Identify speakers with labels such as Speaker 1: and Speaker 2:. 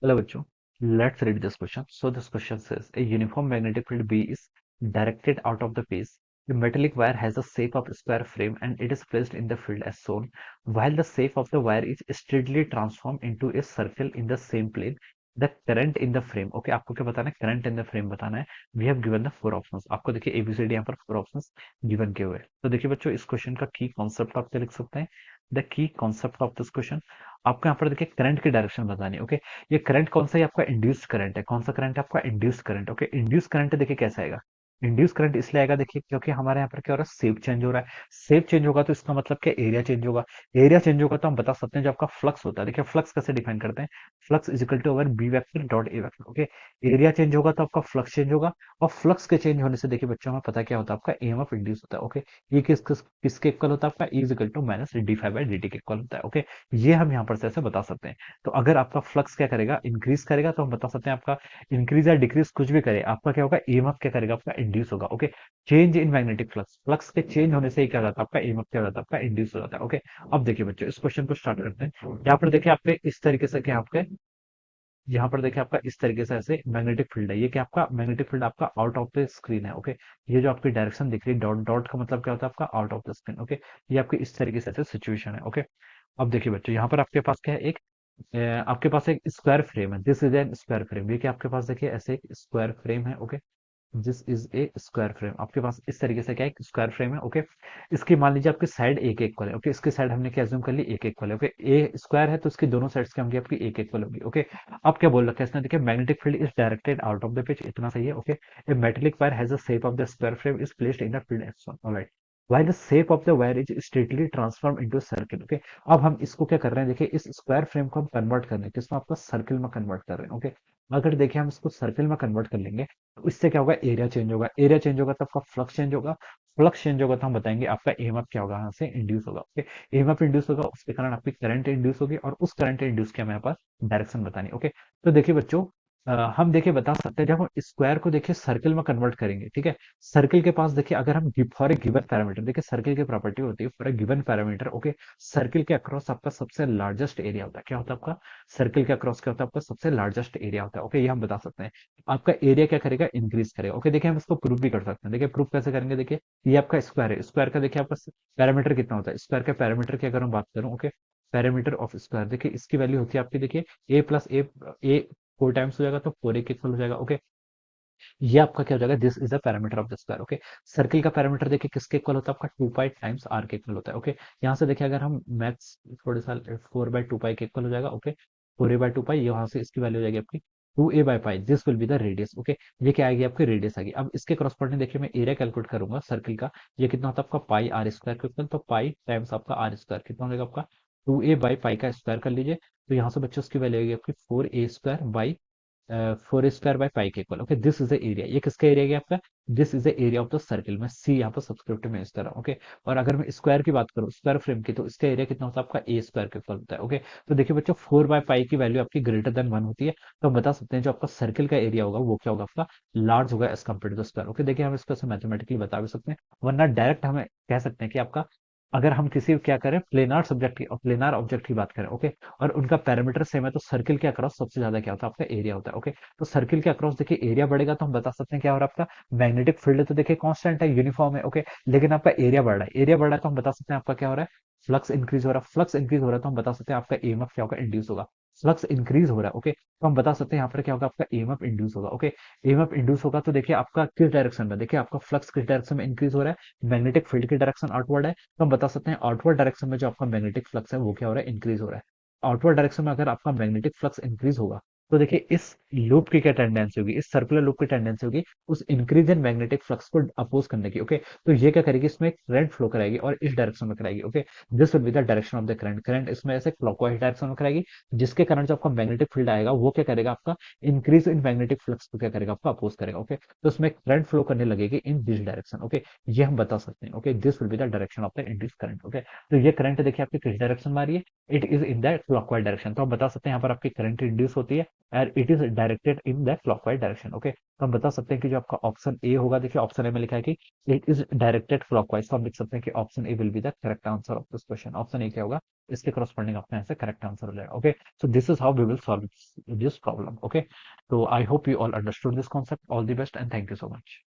Speaker 1: Hello, bachcho. Let's read this question. So this question says a uniform magnetic field B is directed out of the base. The metallic wire has the shape of a square frame and it is placed in the field as shown, while the shape of the wire is steadily transformed into a circle in the same plane. The current in the frame. Okay, आपको क्या बताना है? Current in the frame बताना है. We have given the four options. आपको देखिए ABCD यहाँ पर फोर ऑप्शंस गिवन किए हुए हैं. तो देखिए बच्चों, इस क्वेश्चन का की कॉन्सेप्ट आप क्या लिख सकते हैं? The key concept of this question. आपको यहाँ पर देखिए करंट की डायरेक्शन बतानी है. ओके, ये करंट कौन सा है? आपका इंड्यूस्ड करंट है. कौन सा करंट है? आपका induced current. Okay, induced current देखिए कैसा आएगा. इंड्यूस्ड करंट इसलिए आएगा देखिए क्योंकि हमारे यहाँ पर क्या हो रहा है, शेप चेंज हो रहा है. शेप चेंज होगा तो इसका मतलब क्या, एरिया चेंज होगा. एरिया चेंज होगा तो हम बता सकते हैं जो आपका फ्लक्स होता है. देखिए फ्लक्स कैसे डिफाइन करते हैं? Flux is equal to our B vector dot A vector. Okay, area change होगा तो आपका फ्लक्स चेंज होगा. और फ्लक्स के चेंज होने से देखिए बच्चों, हमें पता क्या होता है, आपका ईएमएफ इंड्यूस होता है. ओके, ये किसके इक्वल होता है? आपका E is equal to minus D five by D T के इक्वल होता है. ओके, ये हम यहाँ पर से ऐसे बता सकते हैं. तो अगर आपका फ्लक्स क्या करेगा, इंक्रीज करेगा, तो हम बता सकते हैं आपका इंक्रीज या डिक्रीज कुछ भी करे, आपका क्या होगा, ईएमएफ क्या करेगा, आपका इंड्यूस होगा. Okay, change in magnetic flux. Flux के चेंज होने से ही क्या हो जाता है, आपका ईएमएफ क्या हो जाता है, आपका इंड्यूस हो जाता है. ओके, अब देखिए बच्चों, इस क्वेश्चन को स्टार्ट करते हैं. यहाँ पर देखिए आपके इस तरीके से क्या आपके, यहाँ पर देखिए आपका इस तरीके से ऐसे मैग्नेटिक फील्ड है. ये क्या आपका मैग्नेटिक फील्ड आपका आउट ऑफ द स्क्रीन है. ओके, ये जो आपकी डायरेक्शन दिख रही है डॉट डॉट का मतलब क्या होता है, आपका out of the screen. Okay, ये आपकी इस तरीके से ऐसे सिचुएशन है. ओके, अब देखिए बच्चों, यहाँ पर आपके पास क्या है, एक आपके पास एक स्क्वायर फ्रेम है. This is an square frame. ये क्या आपके पास देखिए ऐसे एक स्क्वायर फ्रेम है. Okay, this is a square frame. आपके पास इस तरीके से क्या है, एक स्क्वायर फ्रेम है. ओके, इसकी मान लीजिए आपकी साइड एक इक्वल है. ओके, इसकी साइड हमने क्या अज्यूम कर ली, एक इक्वल है. ओके, ए स्क्वायर है तो इसकी दोनों साइड्स की होंगी आपकी एक इक्वल होगी. ओके, अब क्या बोल रखा है इसने, देखिए magnetic field is directed out of the pitch. इतना सही है. Okay, A metallic wire has the shape of the square frame is placed in the field S one. Alright, while the shape of the wire is straightly transformed into a circle. Okay, अब हम इसको क्या कर रहे हैं, देखिए इस square frame को हम कन्वर्ट कर रहे हैं किसमें, आपका सर्किल में कन्वर्ट कर रहे हैं. ओके, अगर देखिए हम इसको सर्किल में कन्वर्ट कर लेंगे तो इससे क्या होगा, एरिया चेंज होगा. एरिया चेंज होगा तो आपका फ्लक्स चेंज होगा. फ्लक्स चेंज होगा तो हम बताएंगे आपका ईएमएफ क्या होगा, यहाँ से इंड्यूस होगा. ओके, ईएमएफ इंड्यूस होगा, उसके कारण आपकी करंट इंड्यूस होगी और उस करंट इंड्यूस की हमें यहाँ पर डायरेक्शन बतानी. ओके, तो देखिए बच्चों, हम देखिए बता सकते हैं, जब हम स्क्वायर को देखिए सर्किल में कन्वर्ट करेंगे, ठीक है, सर्किल के पास देखिए अगर हम फॉर ए गिवन पैरामीटर, देखिए सर्किल की प्रॉपर्टी होती है for a given parameter. Okay, circle के अक्रॉस आपका सबसे लार्जेस्ट एरिया होता है. क्या होता है आपका सर्किल के अक्रॉस, क्या होता है आपका सबसे लार्जेस्ट एरिया होता है. ओके, ये हम बता सकते हैं. आपका एरिया क्या करेगा, इंक्रीज करेगा. ओके, देखिए हम इसको प्रूव भी कर सकते हैं. देखिए प्रूव कैसे करेंगे, देखिए ये आपका स्क्वायर है. स्क्वायर का देखिए आपका पैरामीटर कितना होता है, स्क्वायर के पैरामीटर की अगर हम बात करूं, ओके, पैरामीटर ऑफ स्क्वायर देखिए इसकी वैल्यू होती है आपकी, देखिए ए प्लस ए फोर टाइम्स हो जाएगा तो फोर ए के इक्वल हो जाएगा. ओके, ये आपका क्या हो जाएगा, this is the parameter of the square. Okay, circle का पैरामीटर देखिए किसके इक्वल होता है, आपका टू पाई टाइम्स आर के इक्वल होता है. ओके, यहाँ से देखिए अगर हम मैथ्स थोड़े सा, फोर बाई टू पाई के इक्वल हो जाएगा. Okay, four A by two pi, यहाँ से इसकी वैल्यू हो जाएगी आपकी two A by pi. This will be the radius. Okay, ये क्या आएगी आपकी, रेडियस आएगी. अब इसके करस्पॉन्डिंग देखिए मैं एरिया कैलकुलेट करूंगा सर्किल का. ये कितना होता है आपका, पाई आर स्क्वायर के इक्वल. तो पाई टाइम्स आपका आर स्क्वायर कितना हो जाएगा आपका, टू ए बाई पाई का स्क्वायर कर लीजिए. तो यहाँ से बच्चों उसकी वैल्यू आएगी आपकी four A square by four square by pi के equal. Okay, this is the area. ये किसका एरिया है आपका, this is the area of the circle. मैं सी यहाँ पर सब्सक्रिप्ट में इस तरह. ओके, और अगर मैं स्क्वायर की बात करूँ, स्क्वायर फ्रेम की, तो इसका एरिया कितना होता है आपका, ए स्क्वायर के इक्वल होता है. ओके, तो देखिए बच्चों, फोर बाय पाई की वैल्यू आपकी ग्रेटर देन वन होती है. तो हम बता सकते हैं जो आपका सर्किल का एरिया होगा वो क्या होगा, आपका लार्ज होगा as compare to the square. Okay, देखिए हम इसको मैथमेटिकली बता भी सकते हैं, वरना डायरेक्ट हमें कह सकते हैं कि आपका, अगर हम किसी क्या करें, प्लेनार सब्जेक्ट की और प्लेनार ऑब्जेक्ट की बात करें, ओके, और उनका पैरामीटर सेम है, तो सर्किल के अक्रॉस सबसे ज्यादा क्या होता है, आपका एरिया होता है. ओके, तो सर्किल के अक्रॉस देखिए एरिया बढ़ेगा तो हम बता सकते हैं क्या हो रहा है, आपका मैग्नेटिक फील्ड तो देखिए कांस्टेंट है, यूनिफॉर्म है. ओके, लेकिन आपका एरिया बढ़ रहा है. एरिया बढ़ रहा है तो हम बता सकते हैं आपका क्या हो रहा है, फ्लक्स इंक्रीज हो रहा है. फ्लक्स इंक्रीज हो रहा है तो हम बता सकते हैं आपका ईएमएफ क्या होगा, इंड्यूस होगा. फ्लक्स इंक्रीज हो रहा है. ओके, तो हम बता सकते हैं यहाँ पर क्या होगा, आपका ईएमएफ इंड्यूस होगा. ओके, ईएमएफ इंड्यूस होगा तो देखिए आपका किस डायरेक्शन में, देखिए आपका फ्लक्स किस डायरेक्शन में इंक्रीज हो रहा है, मैग्नेटिक फील्ड की डायरेक्शन आउटवर्ड है. तो हम बता सकते हैं आउटवर्ड डायरेक्शन में जो आपका मैग्नेटिक फ्लक्स है वो क्या हो रहा है, इंक्रीज हो रहा है. आउटवर्ड डायरेक्शन में अगर आपका मैग्नेटिक फ्लक्स इंक्रीज होगा तो देखिए इस लूप की क्या टेंडेंसी होगी, इस सर्कुलर लूप की टेंडेंसी होगी उस इंक्रीज इन मैग्नेटिक फ्लक्स को अपोज करने की. ओके, तो ये क्या करेगी, इसमें करंट फ्लो कराएगी और इस डायरेक्शन में कराएगी. Okay, this will be the direction of the current. Current इसमें ऐसे क्लॉकवाइज डायरेक्शन में कराएगी, जिसके कारण जो आपका मैग्नेटिक फील्ड आएगा वो क्या करेगा, आपका इंक्रीज इन मैग्नेटिक फ्लक्स को क्या करेगा, आपका अपोज करेगा. ओके, तो उसमें करंट फ्लो करने लगेगी इन दिस डायरेक्शन. ओके, ये हम बता सकते हैं. Okay, this will be the direction of the induce current. Okay, तो ये करंट देखिए आपकी किस डायरेक्शन में आ रही है, it is in the clockwise direction. तो हम बता सकते हैं यहाँ पर आपकी करंट इंड्यूस होती है and it is directed in the clockwise direction. Okay, तो हम बता सकते हैं कि जो आपका ऑप्शन ए होगा, देखिए ऑप्शन ए में लिखा है कि इट इज डायरेक्टेड क्लॉकवाइज, तो हम लिख सकते हैं कि option A will be the correct answer of this question. Option A क्या होगा, इसके करस्पॉन्डिंग आपका आंसर करेक्ट आंसर हो जाएगा। Okay, so this is how we will solve this problem. Okay, so I hope you all understood this concept. All the best and thank you so much.